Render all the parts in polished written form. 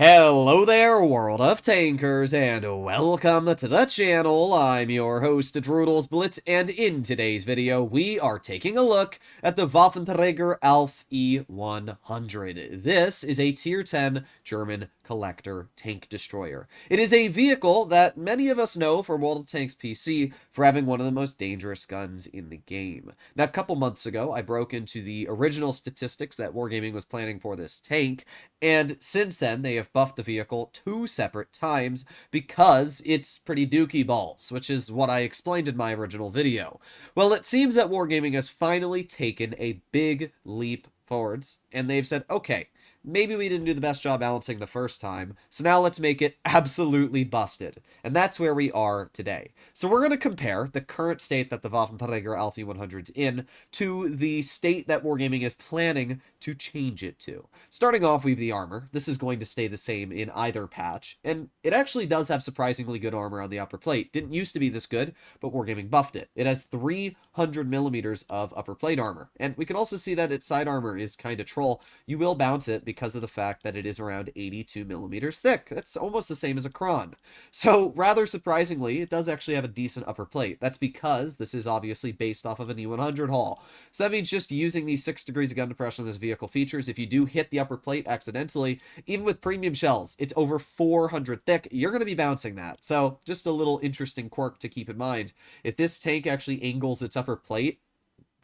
Hello there, world of tankers, and welcome to the channel. I'm your host, Drudels Blitz, and in today's video, we are taking a look at the Waffenträger Alf E100. This is a Tier 10 German collector tank destroyer. It is a vehicle that many of us know from World of Tanks PC for having one of the most dangerous guns in the game. Now, a couple months ago, I broke into the original statistics that Wargaming was planning for this tank, and since then, they have buffed the vehicle 2 separate times because it's pretty dookie balls, which is what I explained in my original video. Well, it seems that Wargaming has finally taken a big leap forwards, and they've said, okay, maybe we didn't do the best job balancing the first time, so now let's make it absolutely busted. And that's where we are today. So we're going to compare the current state that the Waffenträger Alpha 100's in to the state that Wargaming is planning to change it to. Starting off, we have the armor. This is going to stay the same in either patch, and it actually does have surprisingly good armor on the upper plate. Didn't used to be this good, but Wargaming buffed it. It has 300 millimeters of upper plate armor, and we can also see that its side armor is kind of troll. You will bounce it because of the fact that it is around 82 millimeters thick. That's almost the same as a Kron. So rather surprisingly, it does actually have a decent upper plate. That's because this is obviously based off of an E100 hull. So that means just using these 6 degrees of gun depression this vehicle features, if you do hit the upper plate accidentally, even with premium shells, it's over 400 thick, you're going to be bouncing that. So just a little interesting quirk to keep in mind. If this tank actually angles its upper plate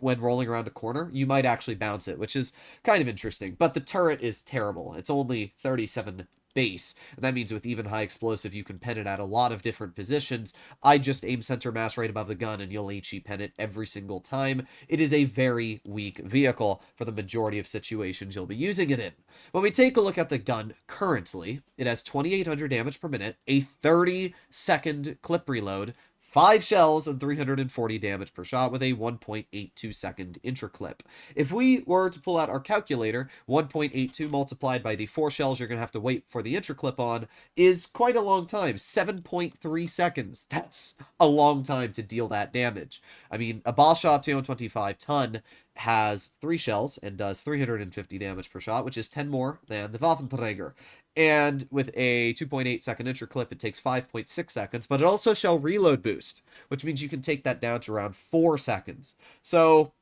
when rolling around a corner, you might actually bounce it, which is kind of interesting. But the turret is terrible. It's only 37 base, and that means with even high explosive, you can pen it at a lot of different positions. I just aim center mass right above the gun, and you'll HE pen it every single time. It is a very weak vehicle for the majority of situations you'll be using it in. When we take a look at the gun currently, it has 2,800 damage per minute, a 30-second clip reload, 5 shells and 340 damage per shot with a 1.82 second intraclip. If we were to pull out our calculator, 1.82 multiplied by the 4 shells you're going to have to wait for the intraclip on is quite a long time, 7.3 seconds. That's a long time to deal that damage. I mean, a Ballshot 225 ton has 3 shells and does 350 damage per shot, which is 10 more than the Waffenträger. And with a 2.8 second intraclip, it takes 5.6 seconds, but it also shall reload boost, which means you can take that down to around 4 seconds. So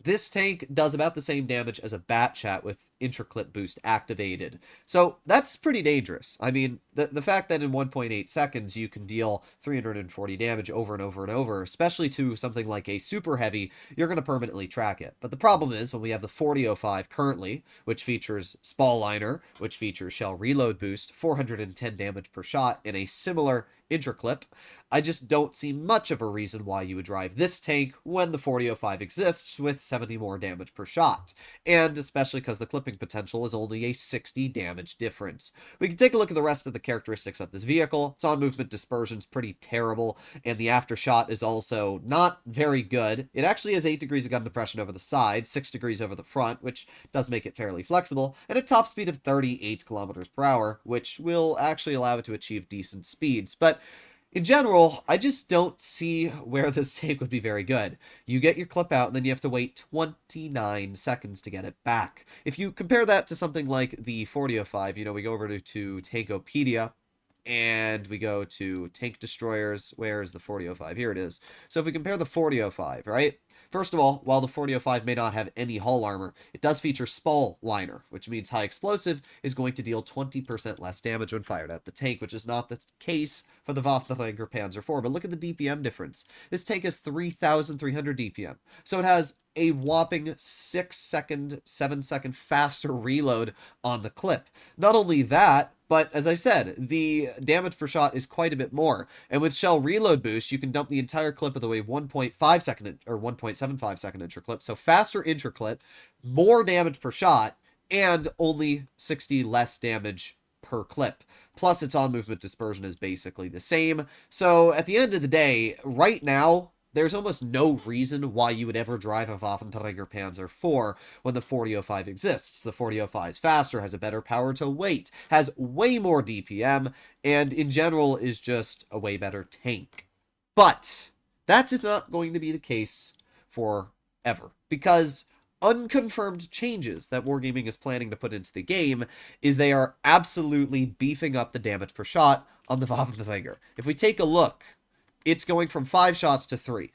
this tank does about the same damage as a Bat Chat with intraclip boost activated. So that's pretty dangerous. I mean, the fact that in 1.8 seconds you can deal 340 damage over and over and over, especially to something like a super heavy, you're going to permanently track it. But the problem is when we have the 4005 currently, which features Spall Liner, which features shell reload boost, 410 damage per shot in a similar intraclip, I just don't see much of a reason why you would drive this tank when the 4005 exists with 70 more damage per shot, and especially because the clipping potential is only a 60 damage difference. We can take a look at the rest of the characteristics of this vehicle. Its on-movement dispersion is pretty terrible, and the aftershot is also not very good. It actually has 8 degrees of gun depression over the side, 6 degrees over the front, which does make it fairly flexible, and a top speed of 38 kilometers per hour, which will actually allow it to achieve decent speeds. But in general, I just don't see where this tank would be very good. You get your clip out, and then you have to wait 29 seconds to get it back. If you compare that to something like the 4005, we go over to Tankopedia, and we go to Tank Destroyers. Where is the 4005? Here it is. So if we compare the 4005, right? First of all, while the 4005 may not have any hull armor, it does feature Spall Liner, which means high explosive is going to deal 20% less damage when fired at the tank, which is not the case for the Waffenträger Panzer IV. But look at the DPM difference. This tank has 3,300 DPM, so it has a whopping 6-second, 7-second faster reload on the clip. Not only that, but as I said, the damage per shot is quite a bit more. And with shell reload boost, you can dump the entire clip of the way 1.5 second or 1.75 second intraclip. So faster intraclip, more damage per shot, and only 60 less damage per clip. Plus its on-movement dispersion is basically the same. So at the end of the day, right now, there's almost no reason why you would ever drive a Waffenträger Panzer IV when the 4005 exists. The 4005 is faster, has a better power to weight, has way more DPM, and in general is just a way better tank. But that is not going to be the case forever, because unconfirmed changes that Wargaming is planning to put into the game is they are absolutely beefing up the damage per shot on the Waffenträger. If we take a look, it's going from 5 shots to 3.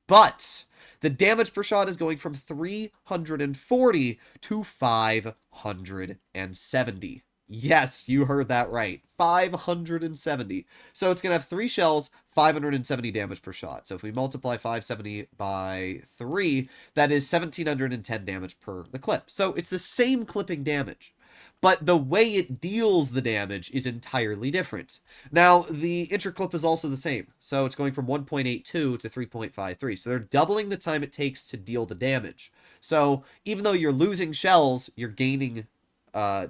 But the damage per shot is going from 340 to 570. Yes, you heard that right. 570. So it's going to have 3 shells, 570 damage per shot. So if we multiply 570 by 3, that is 1710 damage per the clip. So it's the same clipping damage, but the way it deals the damage is entirely different. Now, the interclip is also the same. So it's going from 1.82 to 3.53. So they're doubling the time it takes to deal the damage. So even though you're losing shells, you're gaining a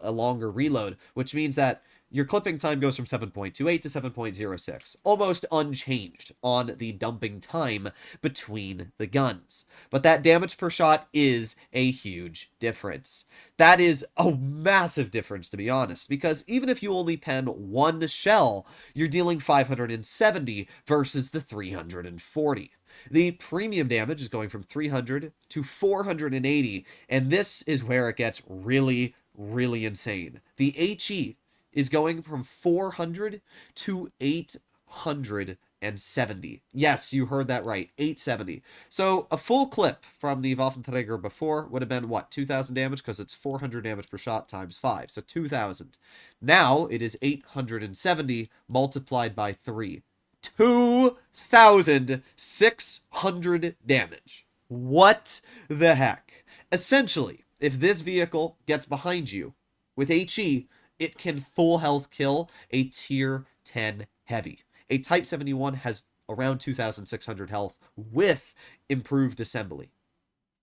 longer reload, which means that your clipping time goes from 7.28 to 7.06, almost unchanged on the dumping time between the guns. But that damage per shot is a huge difference. That is a massive difference, to be honest, because even if you only pen 1 shell, you're dealing 570 versus the 340. The premium damage is going from 300 to 480, and this is where it gets really, really insane. The HE is going from 400 to 870. Yes, you heard that right, 870. So a full clip from the Waffenträger before would have been, what, 2,000 damage? Because it's 400 damage per shot times 5, so 2,000. Now it is 870 multiplied by 3. 2,600 damage. What the heck? Essentially, if this vehicle gets behind you with HE, it can full health kill a tier 10 heavy. A Type 71 has around 2,600 health with improved assembly.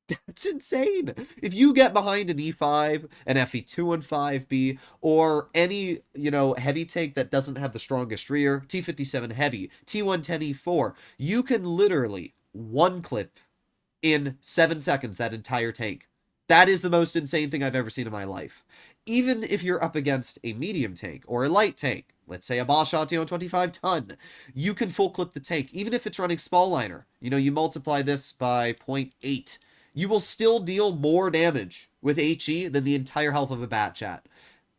That's insane. If you get behind an E5, an FE2 and 5B, or any, heavy tank that doesn't have the strongest rear, T57 heavy, T110E4, you can literally one clip in 7 seconds that entire tank. That is the most insane thing I've ever seen in my life. Even if you're up against a medium tank or a light tank, let's say a Bosch Ation 25 ton, you can full clip the tank, even if it's running small liner. You multiply this by 0.8. You will still deal more damage with HE than the entire health of a Batchat.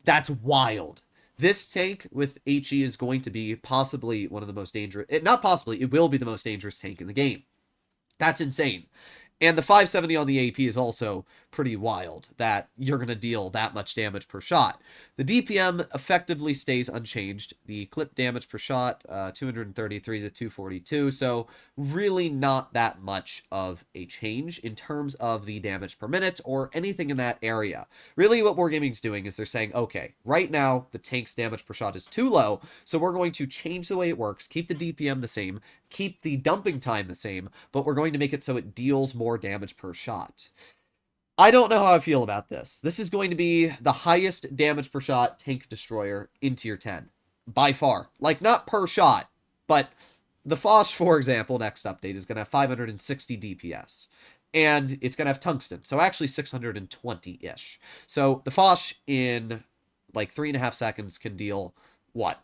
That's wild. This tank with HE is going to be possibly one of the most dangerous... Not possibly, it will be the most dangerous tank in the game. That's insane. And the 570 on the AP is also pretty wild, that you're going to deal that much damage per shot. The DPM effectively stays unchanged. The clip damage per shot, 233 to 242, so really not that much of a change in terms of the damage per minute or anything in that area. Really what Wargaming's doing is they're saying, okay, right now the tank's damage per shot is too low, so we're going to change the way it works, keep the DPM the same, keep the dumping time the same, but we're going to make it so it deals more damage per shot. I don't know how I feel about this. This is going to be the highest damage per shot tank destroyer in tier 10. By far. Like, not per shot, but the Foch, for example, next update is going to have 560 DPS. And it's going to have tungsten, so actually 620-ish. So the Foch in like 3.5 seconds can deal, what,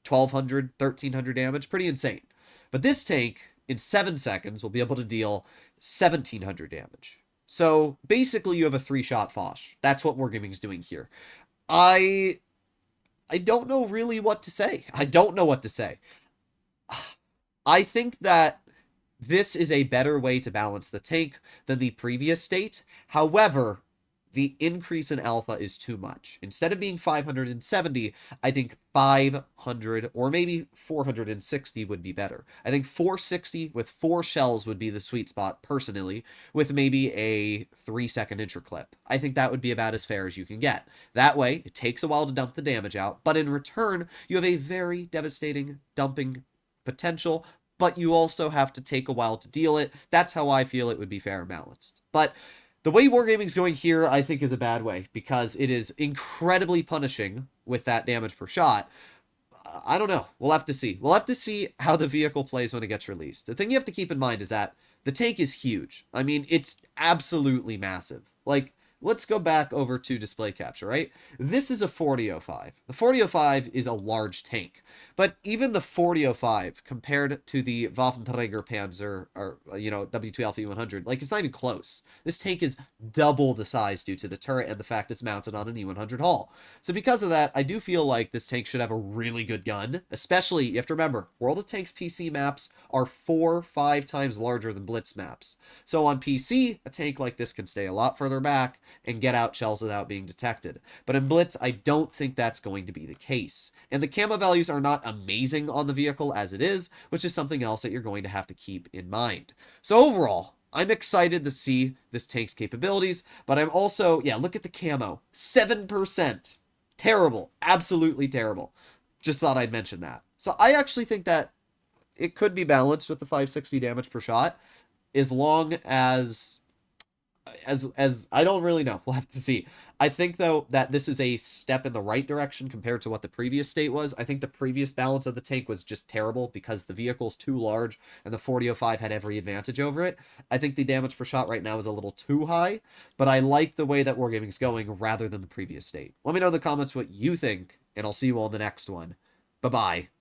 1,200, 1,300 damage? Pretty insane. But this tank, in 7 seconds, will be able to deal 1,700 damage. So, basically, you have a 3-shot Foch. That's what Wargaming's doing here. I don't know really what to say. I don't know what to say. I think that this is a better way to balance the tank than the previous state. However, the increase in alpha is too much. Instead of being 570, I think 500 or maybe 460 would be better. I think 460 with 4 shells would be the sweet spot, personally, with maybe a 3-second interclip. I think that would be about as fair as you can get. That way, it takes a while to dump the damage out, but in return, you have a very devastating dumping potential, but you also have to take a while to deal it. That's how I feel it would be fair and balanced. But the way Wargaming's going here, I think, is a bad way, because it is incredibly punishing with that damage per shot. I don't know. We'll have to see. We'll have to see how the vehicle plays when it gets released. The thing you have to keep in mind is that the tank is huge. I mean, it's absolutely massive. Like, let's go back over to display capture, right? This is a 4005. The 4005 is a large tank, but even the 4005 compared to the Waffenträger Panzer, or, W2 Alpha E100, like, it's not even close. This tank is double the size due to the turret and the fact it's mounted on an E100 hull. So because of that, I do feel like this tank should have a really good gun, especially, you have to remember, World of Tanks PC maps are 4-5 times larger than Blitz maps. So on PC, a tank like this can stay a lot further back and get out shells without being detected. But in Blitz, I don't think that's going to be the case. And the camo values are not amazing on the vehicle as it is, which is something else that you're going to have to keep in mind. So overall, I'm excited to see this tank's capabilities, but I'm also, yeah, look at the camo. 7%. Terrible. Absolutely terrible. Just thought I'd mention that. So I actually think that it could be balanced with the 560 damage per shot, as long as I don't really know. We'll have to see. I think, though, that this is a step in the right direction compared to what the previous state was. I think the previous balance of the tank was just terrible because the vehicle's too large and the 4005 had every advantage over it. I think the damage per shot right now is a little too high, but I like the way that Wargaming's going rather than the previous state. Let me know in the comments what you think, and I'll see you all in the next one. Bye-bye.